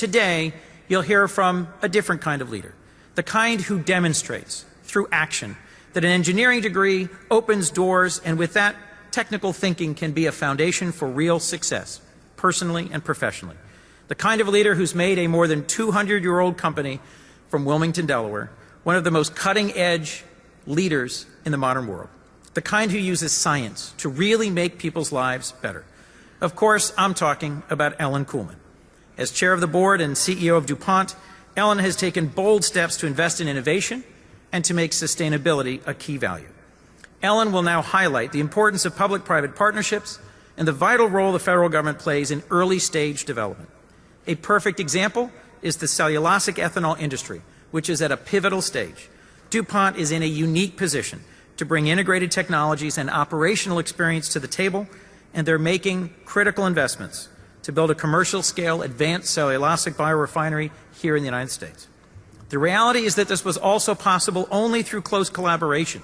today you'll hear from a different kind of leader, the kind who demonstrates through action that an engineering degree opens doors, and with that, technical thinking can be a foundation for real success, personally and professionally. The kind of leader who's made a more than 200-year-old company from Wilmington, Delaware, one of the most cutting-edge leaders in the modern world. The kind who uses science to really make people's lives better. Of course, I'm talking about Ellen Kullman. As chair of the board and CEO of DuPont, Ellen has taken bold steps to invest in innovation and to make sustainability a key value. Ellen will now highlight the importance of public-private partnerships and the vital role the federal government plays in early-stage development. A perfect example is the cellulosic ethanol industry, which is at a pivotal stage. DuPont is in a unique position to bring integrated technologies and operational experience to the table, and they're making critical investments to build a commercial-scale advanced cellulosic biorefinery here in the United States. The reality is that this was also possible only through close collaboration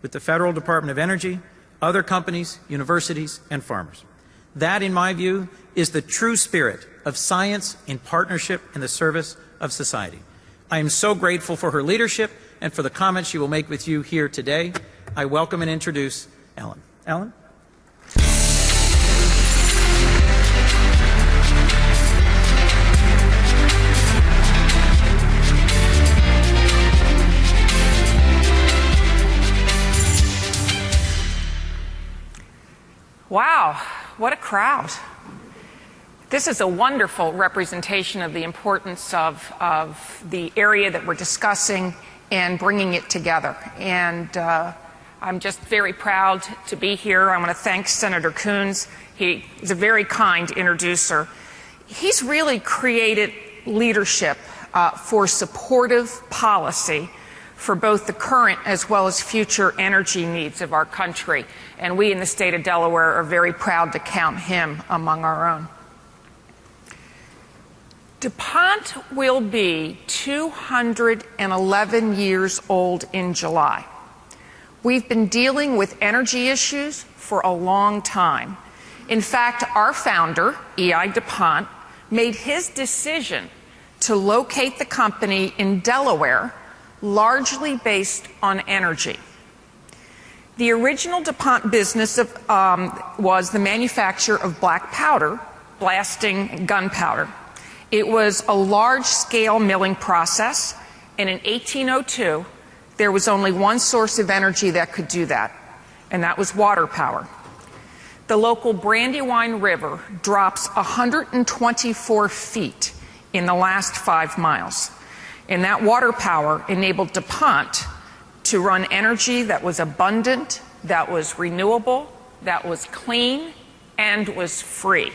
with the Federal Department of Energy, other companies, universities, and farmers. That, in my view, is the true spirit of science in partnership in the service of society. I am so grateful for her leadership and for the comments she will make with you here today. I welcome and introduce Ellen. Ellen? Wow, what a crowd. This is a wonderful representation of the importance of the area that we're discussing and bringing it together. And I'm just very proud to be here. I want to thank Senator Coons. He is a very kind introducer. He's really created leadership for supportive policy for both the current as well as future energy needs of our country. And we in the state of Delaware are very proud to count him among our own. DuPont will be 211 years old in July. We've been dealing with energy issues for a long time. In fact, our founder, E.I. DuPont, made his decision to locate the company in Delaware largely based on energy. The original DuPont business was the manufacture of black powder, blasting gunpowder. It was a large-scale milling process, and in 1802, there was only one source of energy that could do that, and that was water power. The local Brandywine River drops 124 feet in the last 5 miles. And that water power enabled DuPont to run energy that was abundant, that was renewable, that was clean, and was free.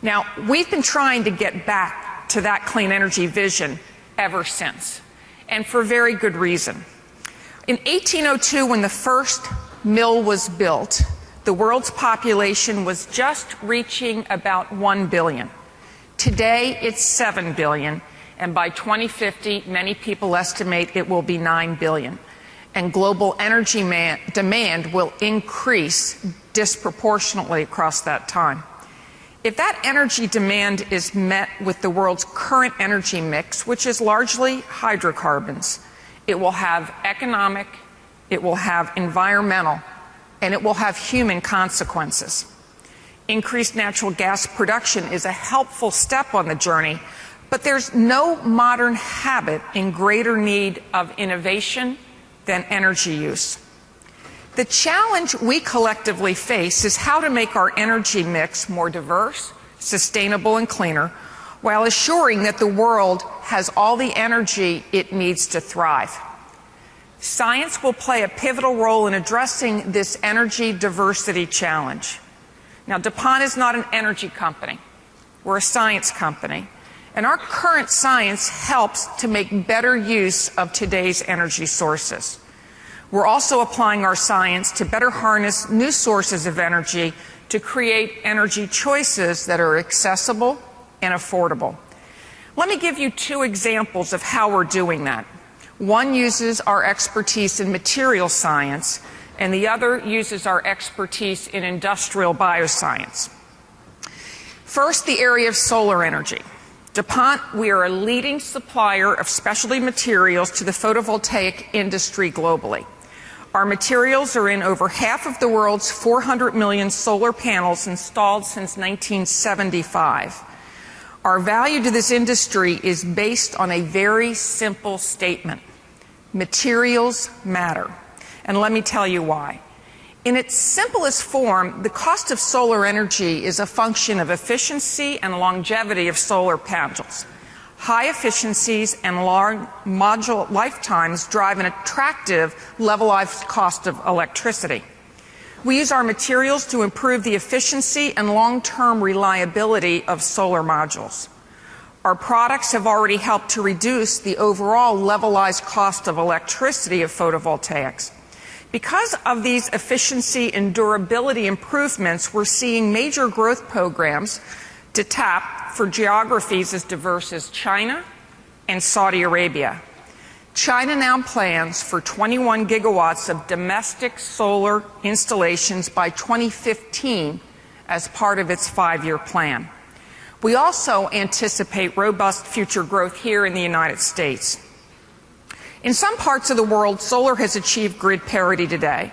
Now, we've been trying to get back to that clean energy vision ever since, and for very good reason. In 1802, when the first mill was built, the world's population was just reaching about 1 billion. Today, it's 7 billion. And by 2050, many people estimate it will be 9 billion. And global energy demand will increase disproportionately across that time. If that energy demand is met with the world's current energy mix, which is largely hydrocarbons, it will have economic, it will have environmental, and it will have human consequences. Increased natural gas production is a helpful step on the journey, but there's no modern habit in greater need of innovation than energy use. The challenge we collectively face is how to make our energy mix more diverse, sustainable, and cleaner, while assuring that the world has all the energy it needs to thrive. Science will play a pivotal role in addressing this energy diversity challenge. Now, DuPont is not an energy company. We're a science company. And our current science helps to make better use of today's energy sources. We're also applying our science to better harness new sources of energy to create energy choices that are accessible and affordable. Let me give you 2 examples of how we're doing that. One uses our expertise in material science, and the other uses our expertise in industrial bioscience. First, the area of solar energy. DuPont, we are a leading supplier of specialty materials to the photovoltaic industry globally. Our materials are in over half of the world's 400 million solar panels installed since 1975. Our value to this industry is based on a very simple statement. Materials matter. And let me tell you why. In its simplest form, the cost of solar energy is a function of efficiency and longevity of solar panels. High efficiencies and long module lifetimes drive an attractive levelized cost of electricity. We use our materials to improve the efficiency and long-term reliability of solar modules. Our products have already helped to reduce the overall levelized cost of electricity of photovoltaics. Because of these efficiency and durability improvements, we're seeing major growth programs to tap for geographies as diverse as China and Saudi Arabia. China now plans for 21 gigawatts of domestic solar installations by 2015 as part of its 5-year plan. We also anticipate robust future growth here in the United States. In some parts of the world, solar has achieved grid parity today,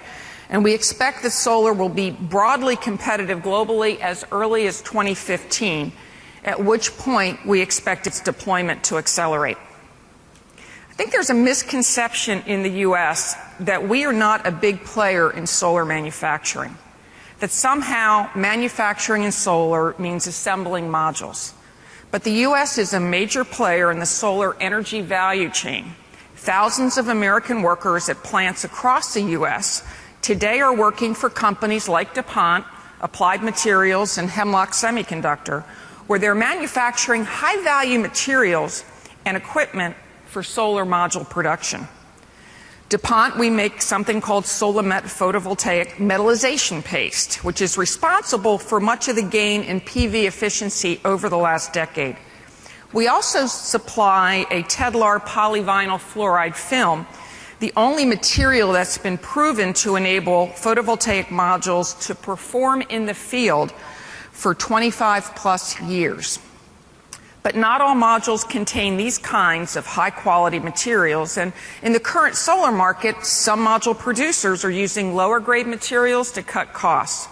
and we expect that solar will be broadly competitive globally as early as 2015, at which point we expect its deployment to accelerate. I think there's a misconception in the U.S. that we are not a big player in solar manufacturing, that somehow manufacturing in solar means assembling modules. But the U.S. is a major player in the solar energy value chain. Thousands of American workers at plants across the U.S. today are working for companies like DuPont, Applied Materials, and Hemlock Semiconductor, where they're manufacturing high-value materials and equipment for solar module production. DuPont, we make something called Solamet photovoltaic metallization paste, which is responsible for much of the gain in PV efficiency over the last decade. We also supply a Tedlar polyvinyl fluoride film, the only material that's been proven to enable photovoltaic modules to perform in the field for 25 plus years. But not all modules contain these kinds of high-quality materials, and in the current solar market, some module producers are using lower-grade materials to cut costs.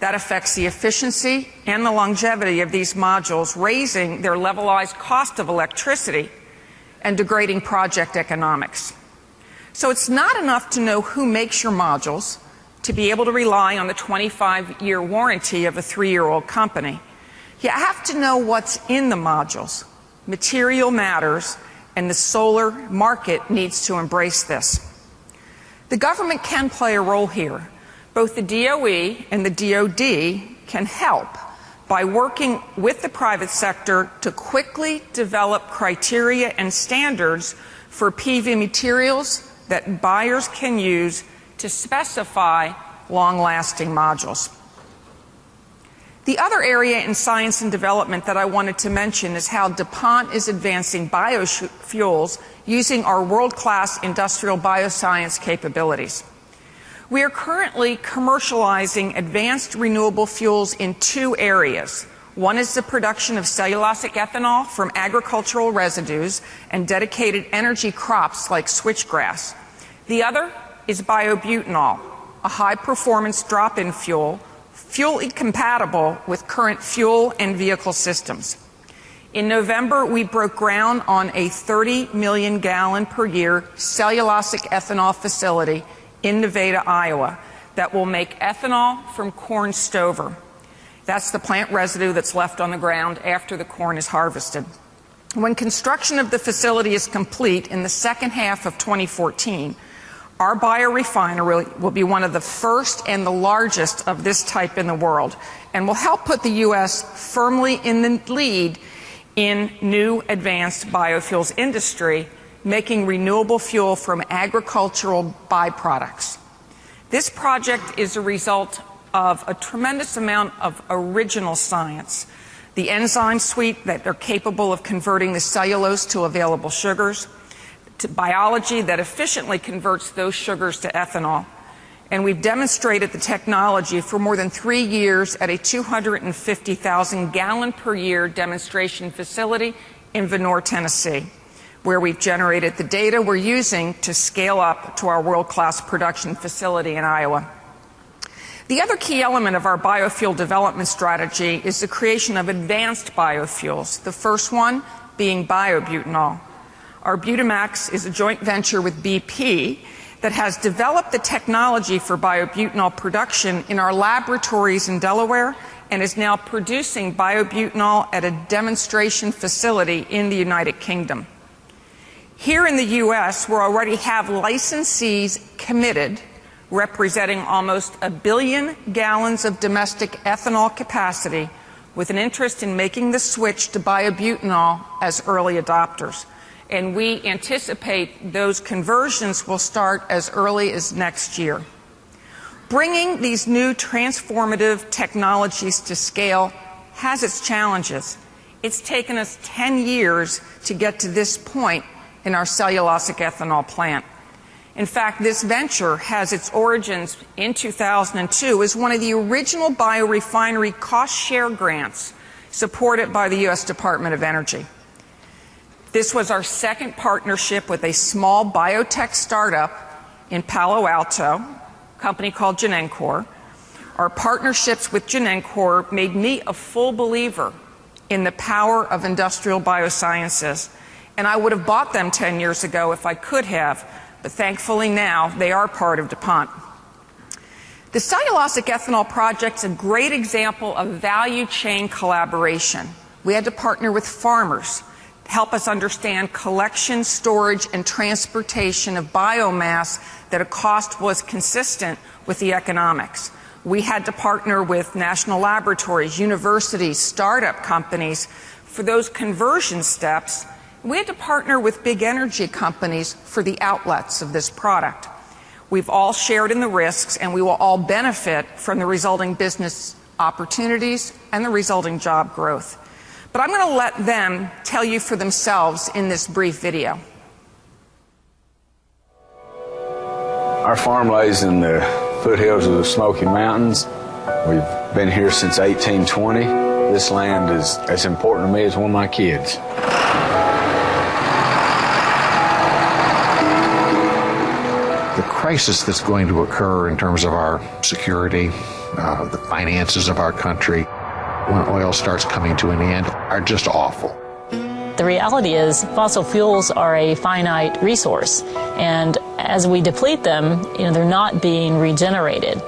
That affects the efficiency and the longevity of these modules, raising their levelized cost of electricity and degrading project economics. So it's not enough to know who makes your modules to be able to rely on the 25-year warranty of a 3-year-old company. You have to know what's in the modules. Material matters, and the solar market needs to embrace this. The government can play a role here. Both the DOE and the DOD can help by working with the private sector to quickly develop criteria and standards for PV materials that buyers can use to specify long-lasting modules. The other area in science and development that I wanted to mention is how DuPont is advancing biofuels using our world-class industrial bioscience capabilities. We are currently commercializing advanced renewable fuels in 2 areas. One is the production of cellulosic ethanol from agricultural residues and dedicated energy crops like switchgrass. The other is biobutanol, a high-performance drop-in fuel, fully compatible with current fuel and vehicle systems. In November, we broke ground on a 30 million gallon per year cellulosic ethanol facility in Nevada, Iowa, that will make ethanol from corn stover. That's the plant residue that's left on the ground after the corn is harvested. When construction of the facility is complete in the second half of 2014, our biorefinery will be one of the first and the largest of this type in the world, and will help put the U.S. firmly in the lead in new advanced biofuels industry, making renewable fuel from agricultural byproducts. This project is a result of a tremendous amount of original science. The enzyme suite that are capable of converting the cellulose to available sugars, to biology that efficiently converts those sugars to ethanol, And we've demonstrated the technology for more than 3 years at a 250,000 gallon per year demonstration facility in Vonore, Tennessee, where we've generated the data we're using to scale up to our world-class production facility in Iowa. The other key element of our biofuel development strategy is the creation of advanced biofuels, the first one being biobutanol. Our Butamax is a joint venture with BP that has developed the technology for biobutanol production in our laboratories in Delaware and is now producing biobutanol at a demonstration facility in the United Kingdom. Here in the U.S., we already have licensees committed, representing almost 1 billion gallons of domestic ethanol capacity, with an interest in making the switch to biobutanol as early adopters. And we anticipate those conversions will start as early as next year. Bringing these new transformative technologies to scale has its challenges. It's taken us 10 years to get to this point in our cellulosic ethanol plant. In fact, this venture has its origins in 2002 as one of the original biorefinery cost-share grants supported by the U.S. Department of Energy. This was our second partnership with a small biotech startup in Palo Alto, a company called Genencor. Our partnerships with Genencor made me a full believer in the power of industrial biosciences, and I would have bought them 10 years ago if I could have, but thankfully now they are part of DuPont. The cellulosic ethanol project is a great example of value chain collaboration. We had to partner with farmers to help us understand collection, storage, and transportation of biomass that a cost was consistent with the economics. We had to partner with national laboratories, universities, startup companies for those conversion steps. We had to partner with big energy companies for the outlets of this product. We've all shared in the risks, and we will all benefit from the resulting business opportunities and the resulting job growth. But I'm going to let them tell you for themselves in this brief video. Our farm lays in the foothills of the Smoky Mountains. We've been here since 1820. This land is as important to me as one of my kids. The crisis that's going to occur in terms of our security, the finances of our country, when oil starts coming to an end, are just awful. The reality is fossil fuels are a finite resource, and as we deplete them, they're not being regenerated.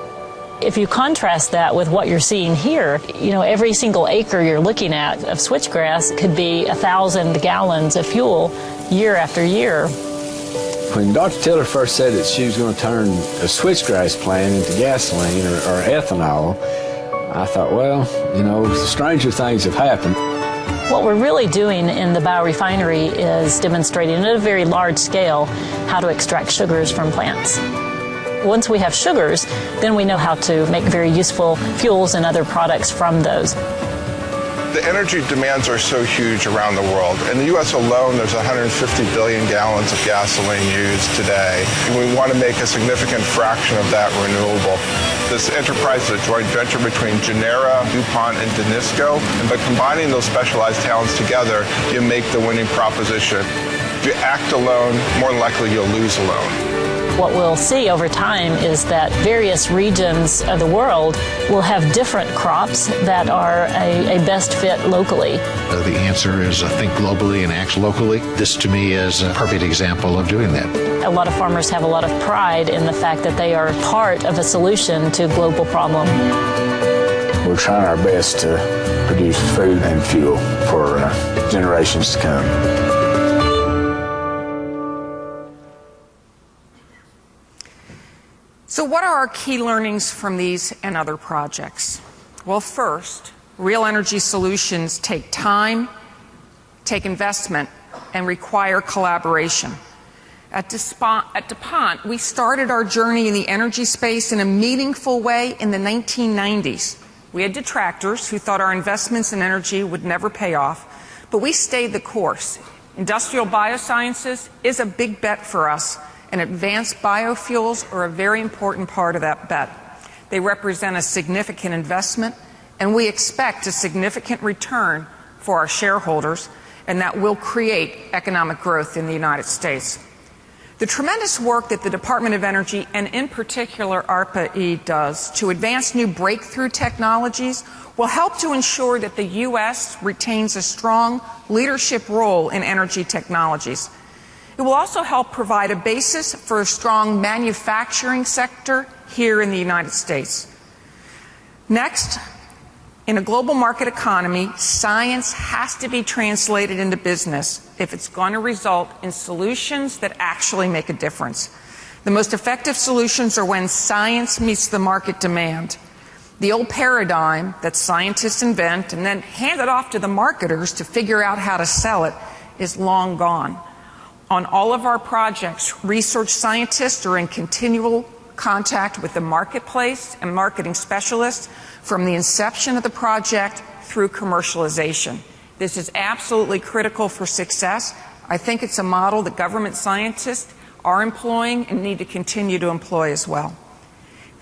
If you contrast that with what you're seeing here, every single acre you're looking at of switchgrass could be 1,000 gallons of fuel year after year. When Dr. Tiller first said that she was going to turn a switchgrass plant into gasoline or ethanol, I thought, well, stranger things have happened. What we're really doing in the biorefinery is demonstrating at a very large scale how to extract sugars from plants. Once we have sugars, then we know how to make very useful fuels and other products from those. The energy demands are so huge around the world. In the U.S. alone, there's 150 billion gallons of gasoline used today, and we want to make a significant fraction of that renewable. This enterprise is a joint venture between Genera, DuPont, and Danisco, and by combining those specialized talents together, you make the winning proposition. If you act alone, more than likely you'll lose alone. What we'll see over time is that various regions of the world will have different crops that are a best fit locally. The answer is think globally and act locally. This to me is a perfect example of doing that. A lot of farmers have a lot of pride in the fact that they are part of a solution to a global problem. We're trying our best to produce food and fuel for generations to come. So what are our key learnings from these and other projects? Well, first, real energy solutions take time, take investment, and require collaboration. At DuPont, we started our journey in the energy space in a meaningful way in the 1990s. We had detractors who thought our investments in energy would never pay off, but we stayed the course. Industrial biosciences is a big bet for us, and advanced biofuels are a very important part of that bet. They represent a significant investment, and we expect a significant return for our shareholders, and that will create economic growth in the United States. The tremendous work that the Department of Energy, and in particular ARPA-E, does to advance new breakthrough technologies will help to ensure that the U.S. retains a strong leadership role in energy technologies. It will also help provide a basis for a strong manufacturing sector here in the United States. Next, in a global market economy, science has to be translated into business if it's going to result in solutions that actually make a difference. The most effective solutions are when science meets the market demand. The old paradigm that scientists invent and then hand it off to the marketers to figure out how to sell it is long gone. On all of our projects, research scientists are in continual contact with the marketplace and marketing specialists from the inception of the project through commercialization. This is absolutely critical for success. I think it's a model that government scientists are employing and need to continue to employ as well.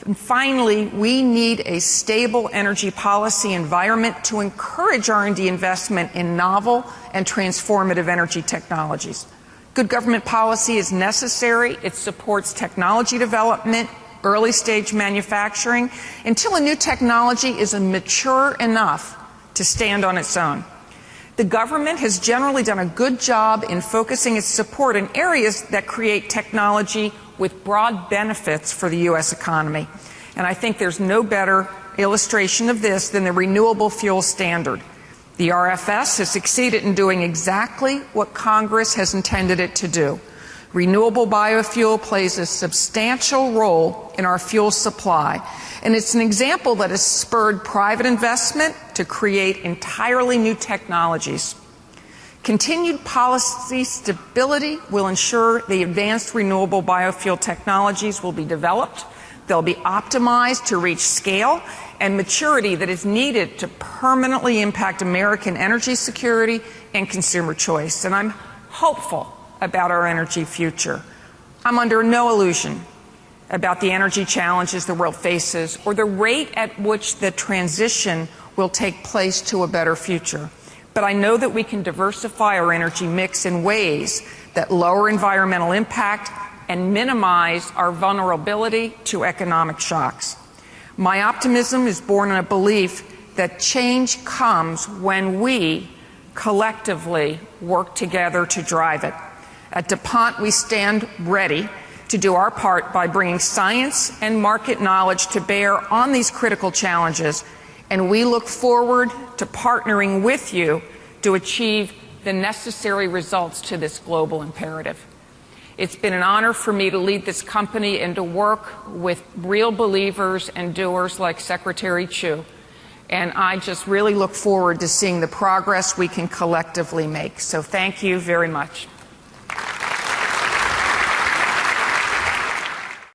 And finally, we need a stable energy policy environment to encourage R&D investment in novel and transformative energy technologies. Good government policy is necessary. It supports technology development, early stage manufacturing, until a new technology is mature enough to stand on its own. The government has generally done a good job in focusing its support in areas that create technology with broad benefits for the U.S. economy. And I think there's no better illustration of this than the renewable fuel standard. The RFS has succeeded in doing exactly what Congress has intended it to do. Renewable biofuel plays a substantial role in our fuel supply, and it's an example that has spurred private investment to create entirely new technologies. Continued policy stability will ensure the advanced renewable biofuel technologies will be developed. They'll be optimized to reach scale and maturity that is needed to permanently impact American energy security and consumer choice. And I'm hopeful about our energy future. I'm under no illusion about the energy challenges the world faces or the rate at which the transition will take place to a better future. But I know that we can diversify our energy mix in ways that lower environmental impact and minimize our vulnerability to economic shocks. My optimism is born in a belief that change comes when we collectively work together to drive it. At DuPont, we stand ready to do our part by bringing science and market knowledge to bear on these critical challenges, and we look forward to partnering with you to achieve the necessary results to this global imperative. It's been an honor for me to lead this company and to work with real believers and doers like Secretary Chu. And I just really look forward to seeing the progress we can collectively make. So thank you very much.